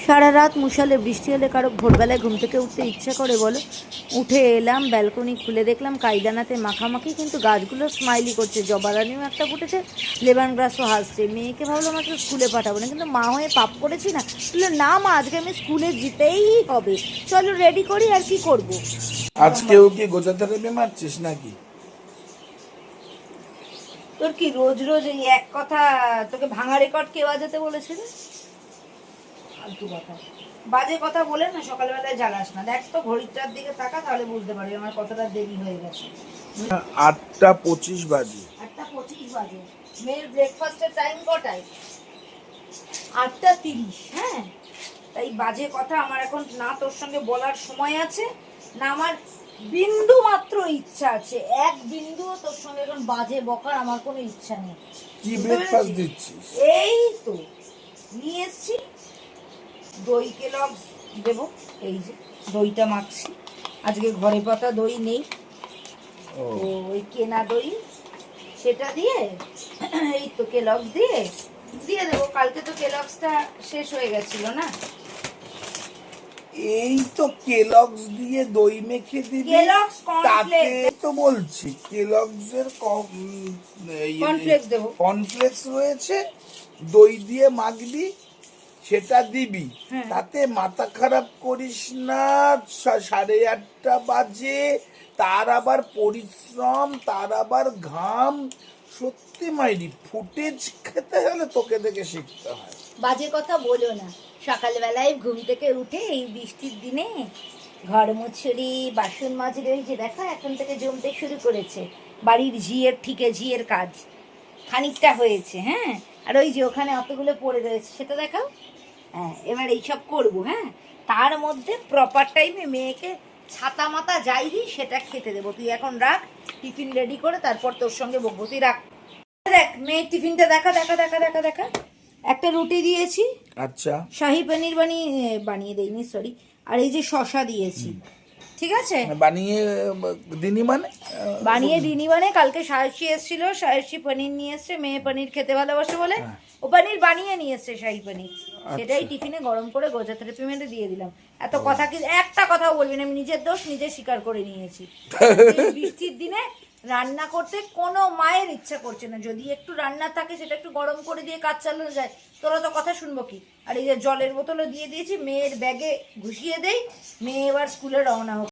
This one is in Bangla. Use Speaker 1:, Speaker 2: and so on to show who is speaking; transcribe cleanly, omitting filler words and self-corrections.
Speaker 1: সারা রাত মুষালে বৃষ্টি হলে কারো ভোরবেলায় ঘুম থেকে উঠতে ইচ্ছা করে বলো? উঠে এলাম, ব্যালকনি খুলে দেখলাম কাইদানাতে মাখামাখি, কিন্তু গাছগুলো স্মাইলি করছে। জবারানিও একটা ফুটেছে, লেমন গ্রাসও হাসছে। মেয়েকে ভাবলাম আজকে স্কুলে পাঠাবো না, কিন্তু মা হয়ে পাপ করেছি না। বললো না মা, আজকে আমি স্কুলে যেতেই হবে, চলো রেডি করি। আর কি করব?
Speaker 2: আজকেও কি গোজা থেরাপি মারছিস নাকি?
Speaker 1: তোর কি রোজ রোজ এই এক কথা? তোকে ভাঙা রেকর্ড কে বাজাতে বলেছিল? ফালতু কথা, বাজে কথা বলে না সকালবেলায় জ্বালাস না। দেখ তো ঘড়িটার দিকে তাকা, তাহলে বুঝতে পারবি আমার কতটা দেরি হয়ে গেছে।
Speaker 2: 8:25 বাজে।
Speaker 1: 8:25 বাজে। মেয়ের ব্রেকফাস্টের টাইম কটায়? 8:30। হ্যাঁ, তাই বাজে কথা আমার এখন না তোর সঙ্গে বলার সময় আছে, না আমার বিন্দু মাত্র ইচ্ছা আছে। এক বিন্দুও তোর সঙ্গে এখন বাজে বকার আমার কোনো ইচ্ছা নেই।
Speaker 2: কি ব্রেকফাস্ট দিচ্ছিস?
Speaker 1: এই তো নিয়ে এসছি দই, কেলগস দেবো। এই যে দইটা মাখছি, আজকে ঘরে পাতা দই নেই, তো ওই কেনা দই সেটা দিয়ে এই তো কেলগস দিয়ে দিয়ে দেবো। কালকে তো কেলগসটা শেষ হয়ে গেছিল না।
Speaker 2: এই তো কেলগস দিয়ে দই মেখে দিবি?
Speaker 1: কেলগস
Speaker 2: তাতে
Speaker 1: কর্নফ্লেক্স,
Speaker 2: তো বলছি কেলগস এর
Speaker 1: কর্নফ্লেক্স দেবো।
Speaker 2: কর্নফ্লেক্স রয়েছে, দই দিয়ে মাখবি, সেটা দিবি।
Speaker 1: হ্যাঁ।
Speaker 2: তাতে মাথা খারাপ করিস না। 8:30 বাজে, তার আবার পরিশ্রম, তার আবার ঘাম। সত্যি মাইরি, ফুটেজ খেতে হলে তোকে দেখে শিখতে হয়।
Speaker 1: বাজে কথা বলো না। সকালবেলায় ঘুম থেকে উঠে এই বৃষ্টির দিনে ঘর মুছুরি, বাসন মাজরে, ওই যে দেখো এখন থেকে জমতে শুরু করেছে বাড়ির ঝিয়ের, ঠিকে ঝিয়ের কাজ খানিকটা হয়েছে। হ্যাঁ, আর ওই যে ওখানে অতগুলো পড়ে রয়েছে সেটা দেখাও। হ্যাঁ, এবার এইসব করবো। হ্যাঁ, তার মধ্যে প্রপার টাইমে মেয়েকে ছাতা মাতা যাই দিই সেটা খেতে দেবো। তুই এখন রাখ, টিফিন রেডি করে তারপর তোর সঙ্গে বকবো। তুই রাখ। দেখ মেয়ের টিফিনটা দেখা দেখা দেখা দেখা দেখা একটা রুটি দিয়েছি,
Speaker 2: আচ্ছা,
Speaker 1: শাহি পনির বানিয়ে দেইনি, সরি। আর এই যে শশা দিয়েছি, ঠিক আছে।
Speaker 2: বানিয়ে দিনি মানে?
Speaker 1: বানিয়ে দিনি মানে কালকে সায়সী এসেছিল, সায়সী পনির নিয়ে এসছে। মেয়ে পনির খেতে ভালোবাসে বলে ও পনির বানিয়ে নিয়ে এসছে, শাহি পনির। সেটাই টিফিনে গরম করে গোজা থেরাপি মেরে দিয়ে দিলাম। এত কথা কি, একটা কথাও বলবি না। আমি নিজের দোষ নিজে স্বীকার করে নিয়েছি। এই বৃষ্টির দিনে রান্না করতে কোনো মায়ের ইচ্ছা করছে না। যদি একটু রান্না থাকে সেটা একটু গরম করে দিয়ে কাজ চালানো যায়। তোরা তো কথা শুনবো কি? আর এই যে জলের বোতলও দিয়ে দিয়েছি, মেয়ের ব্যাগে ঘুষিয়ে দেই, মেয়ে এবার স্কুলে রওনা হোক।